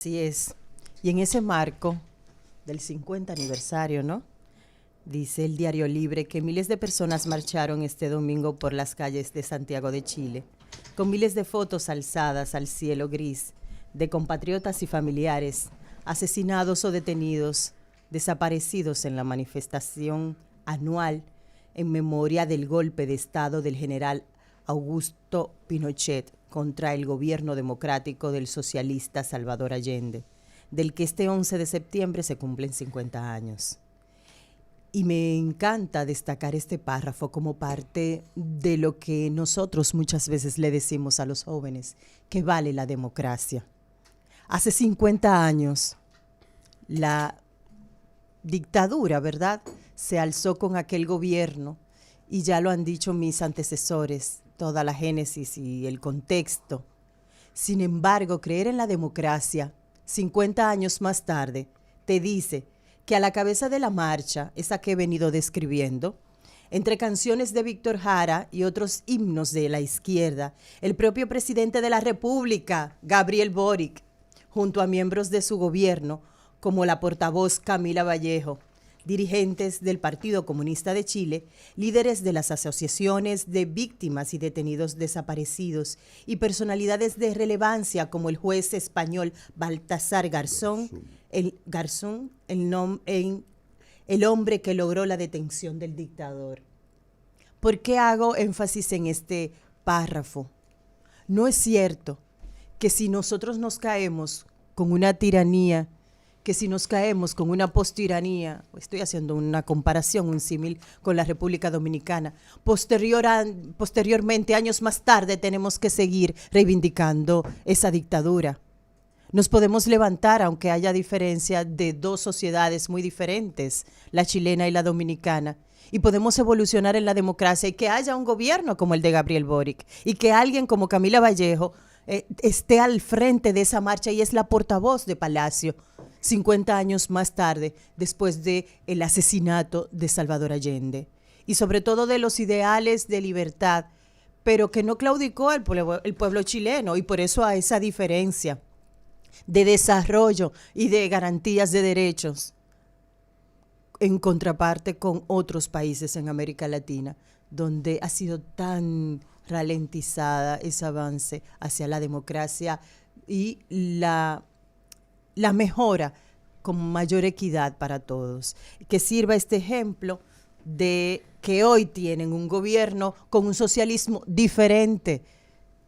Así es. Y en ese marco del 50 aniversario, ¿no? Dice el Diario Libre que miles de personas marcharon este domingo por las calles de Santiago de Chile, con miles de fotos alzadas al cielo gris de compatriotas y familiares asesinados o detenidos, desaparecidos en la manifestación anual en memoria del golpe de Estado del general Augusto Pinochet contra el gobierno democrático del socialista Salvador Allende, del que este 11 de septiembre se cumplen 50 años. Y me encanta destacar este párrafo como parte de lo que nosotros muchas veces le decimos a los jóvenes, que vale la democracia. Hace 50 años, la dictadura, ¿verdad?, se alzó con aquel gobierno, y ya lo han dicho mis antecesores, toda la génesis y el contexto. Sin embargo, creer en la democracia, 50 años más tarde, te dice que a la cabeza de la marcha, esa que he venido describiendo, entre canciones de Víctor Jara y otros himnos de la izquierda, el propio presidente de la República, Gabriel Boric, junto a miembros de su gobierno, como la portavoz Camila Vallejo, dirigentes del Partido Comunista de Chile, líderes de las asociaciones de víctimas y detenidos desaparecidos y personalidades de relevancia como el juez español Baltasar Garzón, el hombre que logró la detención del dictador. ¿Por qué hago énfasis en este párrafo? No es cierto que si nosotros nos caemos con una tiranía, que si nos caemos con una postiranía, estoy haciendo una comparación, un símil con la República Dominicana, posteriormente, años más tarde, tenemos que seguir reivindicando esa dictadura. Nos podemos levantar, aunque haya diferencia de dos sociedades muy diferentes, la chilena y la dominicana, y podemos evolucionar en la democracia y que haya un gobierno como el de Gabriel Boric y que alguien como Camila Vallejo esté al frente de esa marcha y es la portavoz de Palacio 50 años más tarde, después del asesinato de Salvador Allende. Y sobre todo de los ideales de libertad, pero que no claudicó el pueblo chileno, y por eso a esa diferencia de desarrollo y de garantías de derechos en contraparte con otros países en América Latina, donde ha sido tan ralentizada ese avance hacia la democracia y la mejora con mayor equidad para todos. Que sirva este ejemplo de que hoy tienen un gobierno con un socialismo diferente,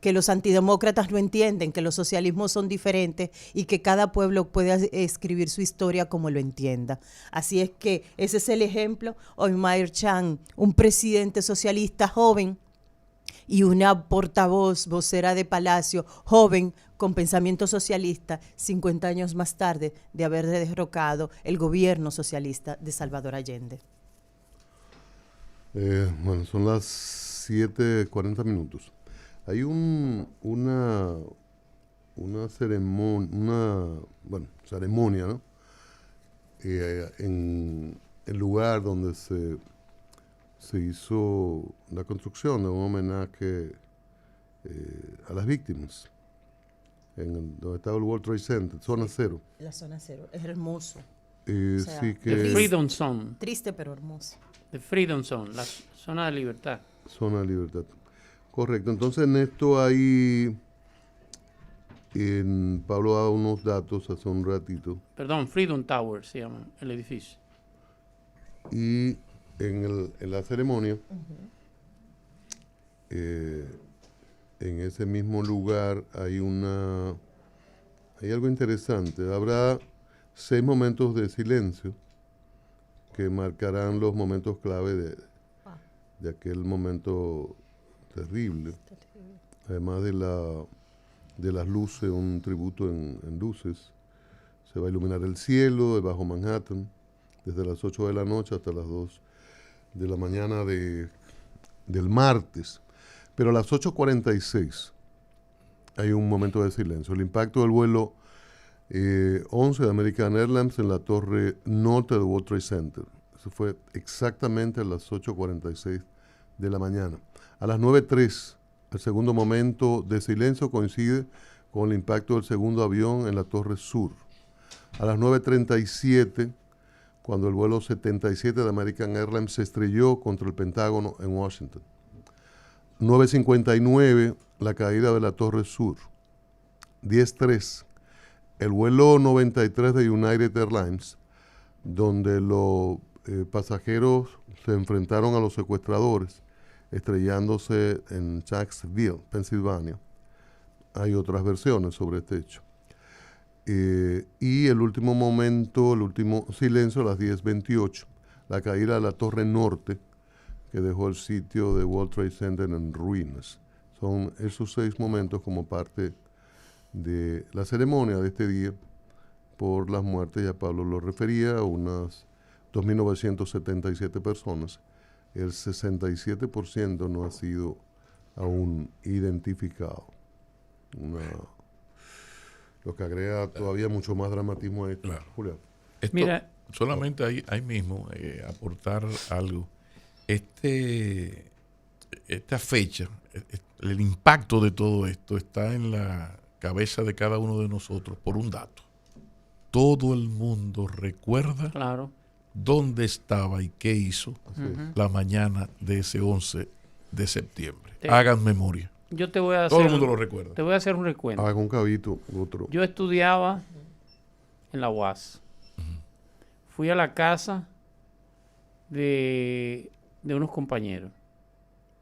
que los antidemócratas no entienden, que los socialismos son diferentes y que cada pueblo puede escribir su historia como lo entienda. Así es que ese es el ejemplo. Oymar Chan, un presidente socialista joven y una portavoz, vocera de Palacio, joven, con pensamiento socialista, 50 años más tarde de haber derrocado el gobierno socialista de Salvador Allende. Bueno, son las 7:40. Hay una ceremonia, ¿no? En el lugar donde se hizo la construcción de un homenaje a las víctimas, donde estaba el World Trade Center, zona cero. La zona cero, es hermoso. Sí que The Freedom Zone. Triste pero hermoso. The Freedom Zone, la zona de libertad. Zona de libertad. Correcto. Entonces en esto hay, Pablo ha dado unos datos hace un ratito. Perdón, Freedom Tower se llama el edificio. Y en la ceremonia, en ese mismo lugar hay algo interesante. Habrá 6 momentos de silencio que marcarán los momentos clave de aquel momento terrible. Además de las luces, un tributo en luces. Se va a iluminar el cielo debajo Manhattan desde las 8 de la noche hasta las 2 de la mañana del martes. Pero a las 8:46 hay un momento de silencio. El impacto del vuelo 11 de American Airlines en la torre norte del World Trade Center. Eso fue exactamente a las 8:46 de la mañana. A las 9:03, el segundo momento de silencio coincide con el impacto del segundo avión en la Torre Sur. A las 9:37, cuando el vuelo 77 de American Airlines se estrelló contra el Pentágono en Washington. 9:59, la caída de la Torre Sur. 10:03, el vuelo 93 de United Airlines, donde los pasajeros se enfrentaron a los secuestradores, estrellándose en Jacksonville, Pensilvania. Hay otras versiones sobre este hecho. Y el último momento, el último silencio, a las 10:28, la caída de la Torre Norte, que dejó el sitio de World Trade Center en ruinas. Son esos 6 momentos como parte de la ceremonia de este día por las muertes. Ya Pablo lo refería, a unas 2.977 personas. El 67% no ha sido aún identificado. Lo que agrega todavía mucho más dramatismo a esto. Claro. Julián. Esto, Mira, solamente ahí mismo aportar algo. Esta fecha, el impacto de todo esto está en la cabeza de cada uno de nosotros por un dato. Todo el mundo recuerda claro. dónde estaba y qué hizo Así es. la mañana de ese 11 de septiembre. Sí. Hagan memoria. Yo te voy a Todo hacer, el mundo lo recuerda. te voy a hacer un recuento. Haga un cabito, otro. Yo estudiaba en la UAS. Fui a la casa de unos compañeros,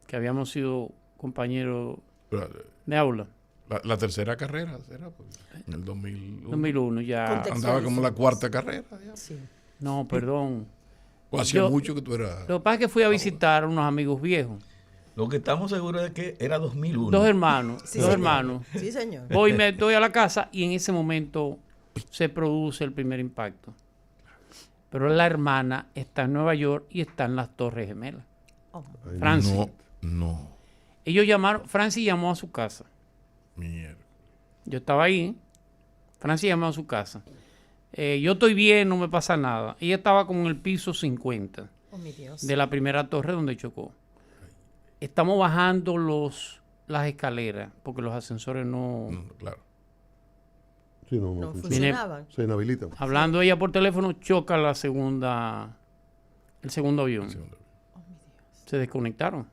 que habíamos sido compañeros de aula. La tercera carrera, ¿será? En el 2001. 2001 ya. Contexto. Andaba como la cuarta carrera. Ya. Sí. No, perdón. O hacía Yo- mucho que tú eras... Lo que pasa es que fui a visitar a unos amigos viejos. Lo que estamos seguros es que era 2001. Dos hermanos. Sí, dos señor. hermanos. Sí, señor. Voy y me doy a la casa y en ese momento se produce el primer impacto. Pero la hermana está en Nueva York y está en las Torres Gemelas. Oh, Ay, Francis. No. Ellos llamaron, Francis llamó a su casa. Mierda. Yo estaba ahí. Francis llamó a su casa. Yo estoy bien, no me pasa nada. Ella estaba como en el piso 50 oh, mi Dios. de la primera torre donde chocó. Estamos bajando las escaleras porque los ascensores no... Claro. Sí, no No funciona. funcionaban. Se inhabilitan. Hablando ella por teléfono, choca el segundo avión. Se desconectaron.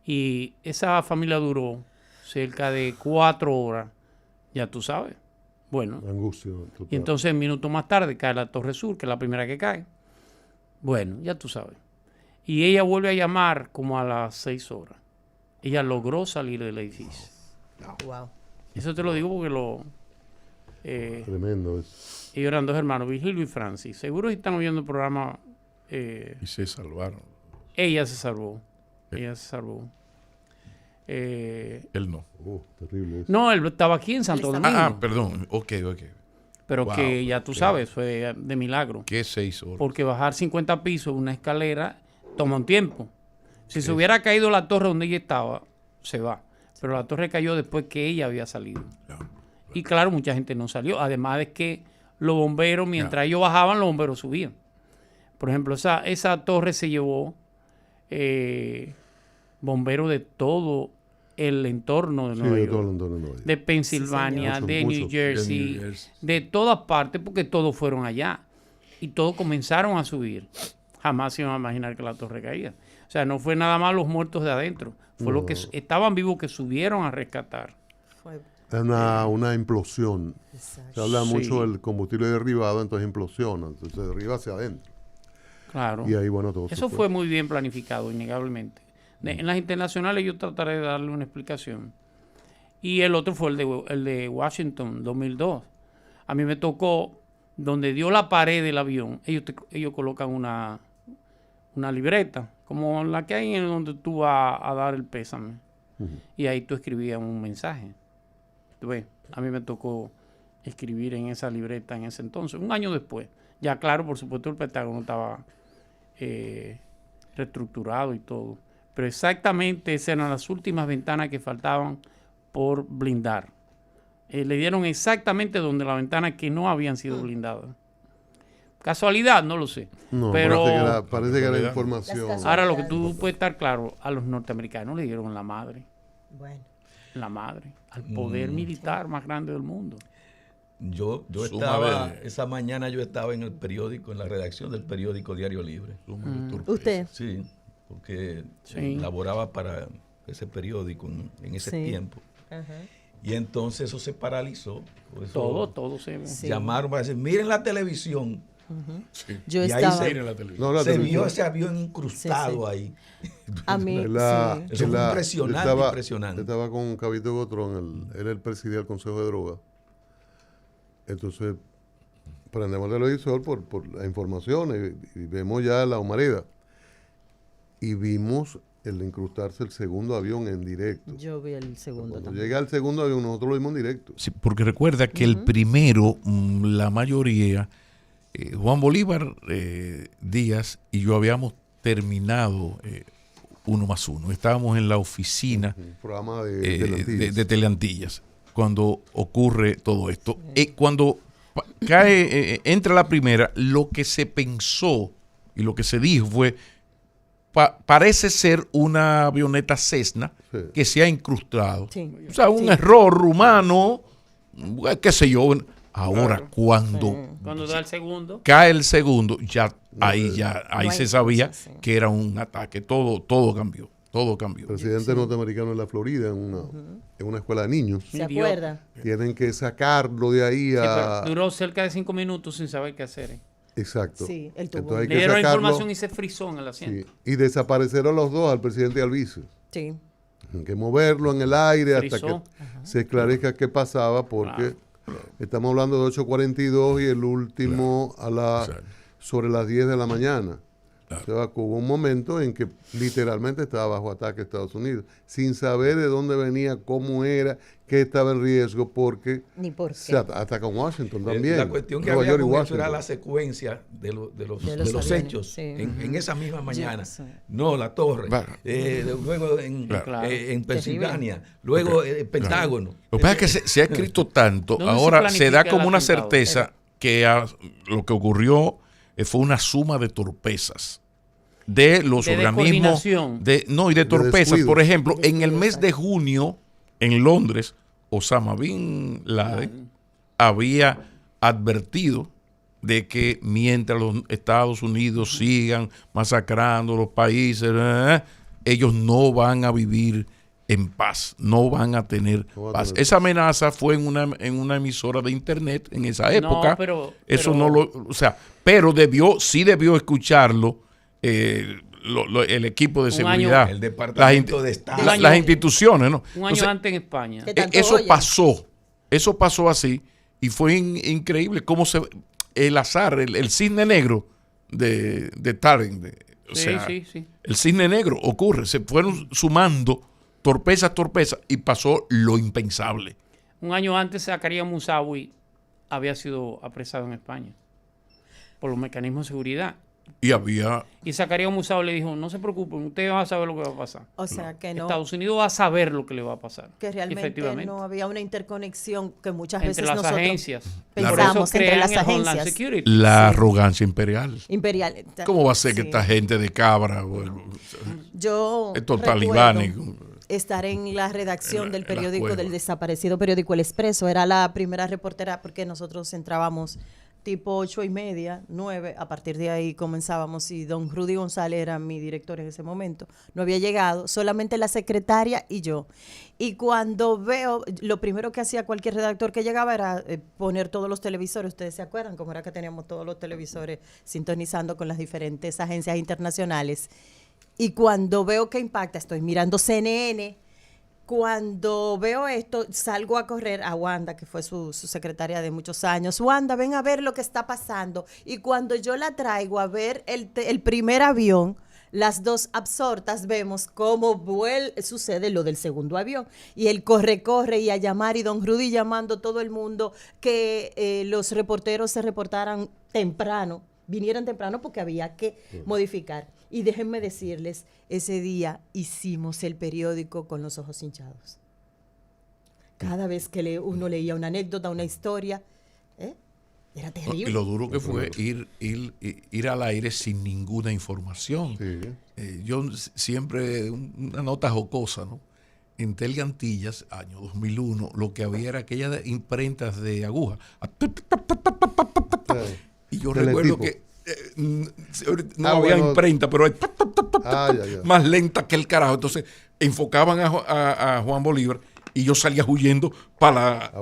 Y esa familia duró cerca de 4 horas, ya tú sabes. Bueno, Angustia total. y entonces minutos más tarde cae la Torre Sur, que es la primera que cae. Bueno, ya tú sabes. Y ella vuelve a llamar como a las 6 horas. Ella logró salir del edificio. Wow. Eso te lo digo porque Tremendo es. ellos eran dos hermanos, Virgilio y Francis. Seguro si están oyendo el programa, Y se salvaron. ella se salvó. Ella se salvó. Él no. Terrible eso. No, él estaba aquí en Santo Él Domingo. estaba- Perdón. Ok. Pero Wow, que ya tú ok. sabes, fue de milagro. ¿Qué 6 horas? Porque bajar 50 pisos una escalera toma un tiempo. Si se hubiera caído la torre donde ella estaba, se va. Pero la torre cayó después que ella había salido. Ya. Y claro, mucha gente no salió. Además de que los bomberos, mientras ellos bajaban, los bomberos subían. Por ejemplo, esa torre se llevó bomberos de todo el entorno de Sí, Nueva de York. todo el entorno de Nueva York. De Pensilvania, señor. de Muchos, New Jersey, de New Jersey. de todas partes, porque todos fueron allá. Y todos comenzaron a subir. Jamás se iban a imaginar que la torre caía. O sea, no fue nada más los muertos de adentro. Fue los que estaban vivos que subieron a rescatar. Fue, Es una implosión. Se exacto. habla Sí. mucho del combustible derribado, entonces implosiona. Entonces se derriba hacia adentro. Claro. Y ahí, bueno, todo Eso se fue muy bien planificado, innegablemente. En las internacionales yo trataré de darle una explicación. Y el otro fue el de Washington, 2002. A mí me tocó, donde dio la pared del avión, ellos colocan una libreta, como la que hay en donde tú vas a dar el pésame. Y ahí tú escribías un mensaje. ¿Tú ves? A mí me tocó escribir en esa libreta en ese entonces, un año después. Ya claro, por supuesto, el Pentágono estaba reestructurado y todo. Pero exactamente esas eran las últimas ventanas que faltaban por blindar. Le dieron exactamente donde la ventana que no habían sido blindadas. ¿Casualidad? No lo sé. No, Pero parece que era Casualidad. información. Las ahora lo que tú puedes estar claro, a los norteamericanos le dieron la madre. Bueno. La madre. al poder militar más grande del mundo. Yo estaba, esa mañana yo estaba en el periódico, en la redacción del periódico Diario Libre. ¿Usted? Sí, porque Sí. laboraba para ese periódico en ese tiempo. Ajá. Y entonces eso se paralizó. Por eso Todo se ve. Sí. llamaron para decir, miren la televisión. Sí. Yo Y ahí estaba... Miren la televisión. No, la Se televisión. vio ese avión incrustado ahí. A mí, Es la- sí. Eso es fue la- impresionante, yo impresionante. Estaba con Cabito Gotrón, él el presidía el Consejo de Drogas. Entonces, prendemos el televisor por las informaciones y vemos ya la humareda. Y vimos el incrustarse el segundo avión en directo. Yo vi el segundo Cuando también. llega el segundo avión, nosotros lo vimos en directo. Sí, porque recuerda que el primero, la mayoría, Juan Bolívar Díaz y yo habíamos terminado 1+1. Estábamos en la oficina Un programa de de Teleantillas cuando ocurre todo esto. Cuando entra la primera, lo que se pensó y lo que se dijo fue, parece ser una avioneta Cessna Sí. que se ha incrustado. Sí. O sea, un Sí. error humano, qué sé yo. Ahora, Claro. cuando Cuando da el segundo, cae el segundo, ahí No se hay sabía cosa, sí. que era un ataque. Todo cambió. Todo cambió. presidente norteamericano en la Florida, en una escuela de niños. ¿Se Idiota. acuerda? Tienen que sacarlo de ahí sí, a... pero duró cerca de 5 minutos sin saber qué hacer. Exacto. Sí, él tuvo Entonces hay Le que dieron la sacarlo, información y se frizó en el asiento. sí, y desaparecieron los dos, al presidente y al vice. Sí. Hay que moverlo en el aire hasta Frizó. que se esclarezca qué pasaba, porque estamos hablando de 8:42 y el último Exacto. sobre las 10 de la mañana. O sea, hubo un momento en que literalmente estaba bajo ataque Estados Unidos, sin saber de dónde venía, cómo era, qué estaba en riesgo, porque Ni por se qué. ataca en Washington también. La cuestión que Nueva había York y con eso Washington. era la secuencia de los De los aviones, hechos sí. en esa misma mañana. sí. No, la torre. Claro. Luego en Claro. Pensilvania. Luego el Pentágono. Lo que pasa es que se ha escrito tanto, ¿Dónde se ahora se da planifica como el una atentado? certeza que lo que ocurrió fue una suma de torpezas de los De organismos descoordinación. y de torpezas. descuido. Por ejemplo, De en el descuido, mes de junio en Londres, Osama Bin Laden había advertido de que mientras los Estados Unidos sigan masacrando los países, ellos no van a vivir en paz, no van a tener No van a paz. tener Esa amenaza fue en una emisora de internet en esa época. Eso pero- no lo, o sea, pero sí debió escucharlo el equipo de Un año- seguridad, el Departamento de Estado. las instituciones, ¿no? Un año Entonces, antes en España. ¿Qué tanto eso oyen? eso pasó así y fue increíble cómo el azar, el cisne negro de Tarek, Sí. el cisne negro ocurre, se fueron sumando torpezas y pasó lo impensable. Un año antes, Zacarías Moussaoui había sido apresado en España por los mecanismos de seguridad. Y había Y Zacarías Moussaoui le dijo, no se preocupen, ustedes van a saber lo que va a pasar. O sea, que no, Estados Unidos va a saber lo que le va a pasar. que realmente efectivamente. no había una interconexión que muchas Entre veces las nosotros agencias. pensamos Por eso entre crean las el Homeland agencias. Security. la arrogancia imperial. imperial. ¿Cómo va a ser que Sí. esta gente de cabra, Yo estos recuerdo talibanes? estar en la redacción del en las periódico, cuevas. del desaparecido periódico El Expreso. Era la primera reportera porque nosotros entrábamos tipo 8:30, 9. A partir de ahí comenzábamos y don Rudy González era mi director en ese momento. No había llegado, solamente la secretaria y yo. Y cuando veo, lo primero que hacía cualquier redactor que llegaba era poner todos los televisores. Ustedes se acuerdan cómo era que teníamos todos los televisores sintonizando con las diferentes agencias internacionales. Y cuando veo que impacta, estoy mirando CNN. Cuando veo esto, salgo a correr a Wanda, que fue su secretaria de muchos años. Wanda, ven a ver lo que está pasando. Y cuando yo la traigo a ver el primer avión, las dos absortas vemos cómo sucede lo del segundo avión. Y él corre y a llamar, y don Rudy llamando todo el mundo, que los reporteros se reportaran temprano, vinieran temprano porque había que modificar. Y déjenme decirles, ese día hicimos el periódico con los ojos hinchados. Cada vez que uno leía una anécdota, una historia, era Y terrible. lo duro que fue ir al aire sin ninguna información. Sí. Yo siempre, una nota jocosa, ¿no? en Teleantillas, año 2001, lo que había era aquellas imprentas de aguja. Y yo recuerdo que no había imprenta, pero más lenta que el carajo. Entonces enfocaban a Juan Bolívar y yo salía huyendo a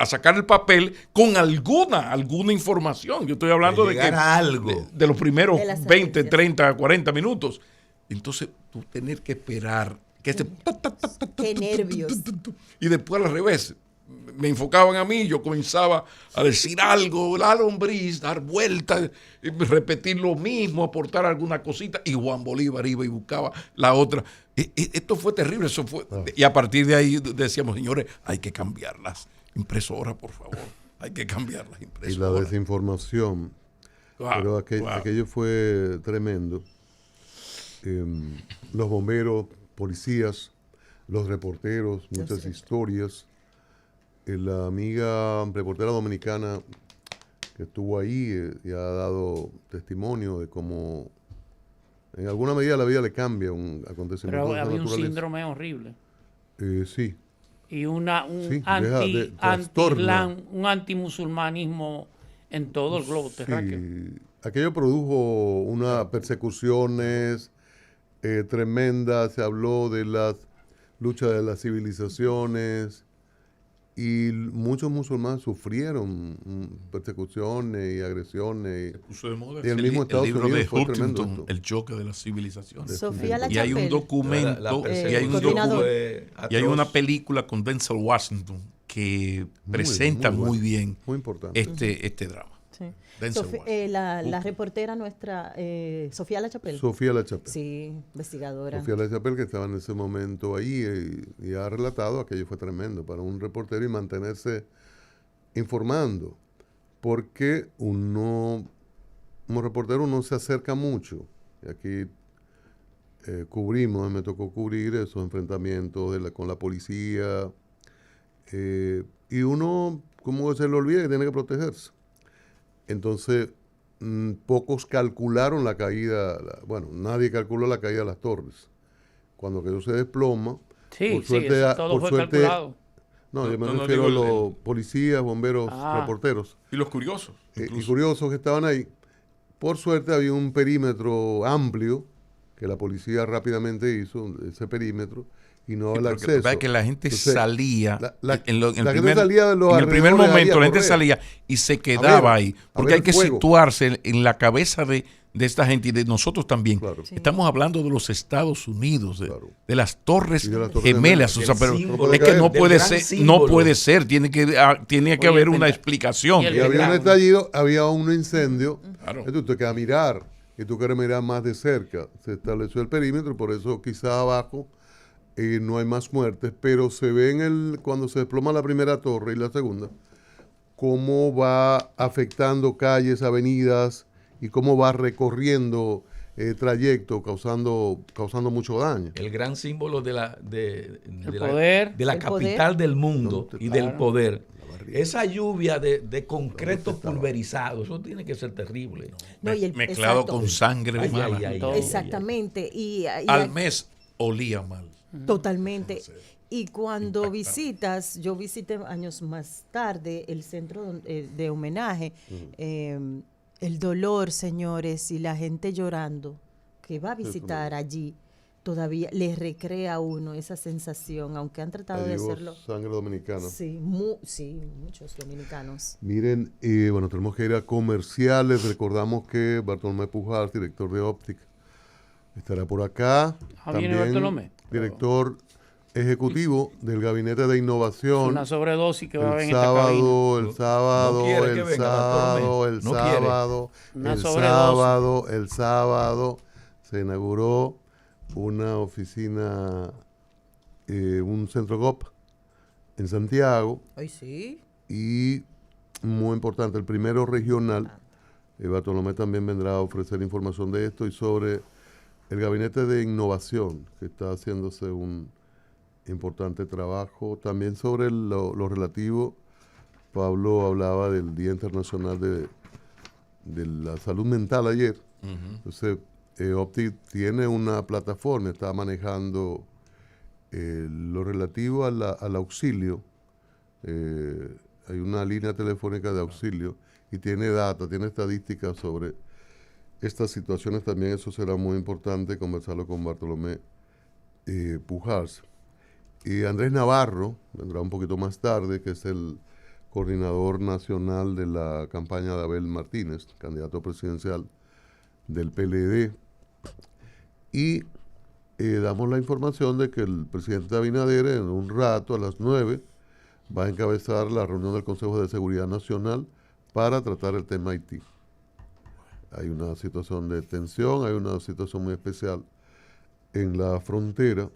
sacar el papel con alguna información. Yo estoy hablando de los primeros 20, 30, 40 minutos. Entonces tú tener que esperar que qué nervios. Y después al revés. Me enfocaban a mí, yo comenzaba a decir algo, la lombriz, dar vueltas, repetir lo mismo, aportar alguna cosita, y Juan Bolívar iba y buscaba la otra. Esto fue terrible, eso fue. Y a partir de ahí decíamos, señores, hay que cambiar las impresoras, por favor, hay que cambiar las impresoras. Y la desinformación, pero aquello fue tremendo. Los bomberos, policías, los reporteros, muchas historias. La amiga reportera dominicana que estuvo ahí y ha dado testimonio de cómo en alguna medida la vida le cambia un acontecimiento. Pero había un síndrome horrible. Sí. Y un antimusulmanismo en todo el globo terráqueo. Aquello produjo unas persecuciones tremendas, se habló de las luchas de las civilizaciones. Y muchos musulmanes sufrieron persecuciones y agresiones. Se puso de moda. Y el mismo Estados libro Unidos de fue Huntington, tremendo. El choque de las civilizaciones. Sofía La Y hay un documento, y hay una película con Denzel Washington que presenta muy bien muy importante. este drama. Sí. La reportera nuestra, Sofía La Chapelle. Sofía La Chapelle. Sí, investigadora. Sofía La Chapelle, que estaba en ese momento ahí y ha relatado aquello fue tremendo para un reportero y mantenerse informando. Porque uno, como reportero, uno se acerca mucho. Y aquí me tocó cubrir esos enfrentamientos con la policía. Y uno, como se le olvida que tiene que protegerse. Entonces, pocos calcularon la caída, nadie calculó la caída de las torres. Cuando aquello se desploma, por suerte, todo fue calculado. No, yo me refiero a los policías, bomberos, reporteros. Y los curiosos. Y curiosos que estaban ahí. Por suerte había un perímetro amplio, que la policía rápidamente hizo, ese perímetro, y no el acceso. Que la gente salía en el primer momento la gente salía y se quedaba ahí, porque hay que situarse en la cabeza de esta gente y de nosotros también. Claro. Sí. Estamos hablando de los Estados Unidos, de las torres gemelas, o sea, pero es que no puede ser, tiene que haber una explicación. Y había un estallido, había un incendio, entonces tú te quedas a mirar y tú quieres mirar más de cerca. Se estableció el perímetro y por eso quizá abajo no hay más muertes, pero se ve cuando se desploma la primera torre y la segunda, cómo va afectando calles, avenidas y cómo va recorriendo trayecto, causando mucho daño. El gran símbolo de la capital poder del mundo y del poder. Esa lluvia de concreto pulverizado, eso tiene que ser terrible. Mezclado con sangre humana. Exactamente. Al mes olía mal. Totalmente. Y cuando visitas, yo visité años más tarde el centro de homenaje, el dolor, señores, y la gente llorando que va a visitar allí, todavía les recrea a uno esa sensación, aunque han tratado de hacerlo. Sangre dominicana. Sí, muchos dominicanos. Miren, tenemos que ir a comerciales. Recordamos que Bartolomé Pujar, director de Optic, estará por acá. También director ejecutivo del Gabinete de Innovación. Una sobredosis que va a haber en esta cabina. El sábado se inauguró una oficina, un centro GOP en Santiago. Ay, sí. Y muy importante, el primero regional. Bartolomé también vendrá a ofrecer información de esto y sobre el Gabinete de Innovación, que está haciéndose un importante trabajo. También sobre lo relativo, Pablo hablaba del Día Internacional de la Salud Mental ayer. Entonces, Opti tiene una plataforma, está manejando Lo relativo al auxilio, hay una línea telefónica de auxilio y tiene estadísticas sobre estas situaciones también. Eso será muy importante conversarlo con Bartolomé Pujals. Y Andrés Navarro vendrá un poquito más tarde, que es el coordinador nacional de la campaña de Abel Martínez, candidato presidencial del PLD. Y damos la información de que el presidente Abinader en un rato, a las 9, va a encabezar la reunión del Consejo de Seguridad Nacional para tratar el tema Haití. Hay una situación de tensión, hay una situación muy especial en la frontera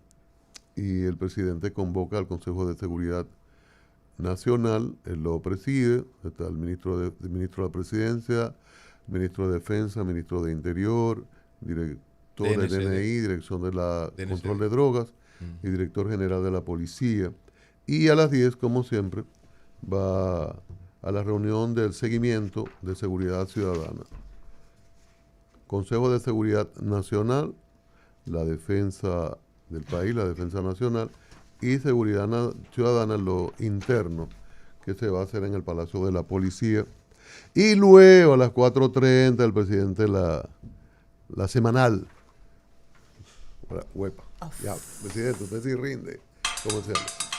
y el presidente convoca al Consejo de Seguridad Nacional, él lo preside, está el ministro de la Presidencia, ministro de Defensa, ministro de Interior, director de DNI, Dirección de la Control de Drogas y director general de la Policía. Y a las 10, como siempre, va a la reunión del seguimiento de seguridad ciudadana. Consejo de Seguridad Nacional, la defensa del país, la defensa nacional, y seguridad ciudadana, lo interno, que se va a hacer en el Palacio de la Policía. Y luego a las 4:30 el presidente la semanal. Huepa. Ya, presidente, usted sí rinde. ¿Cómo se llama?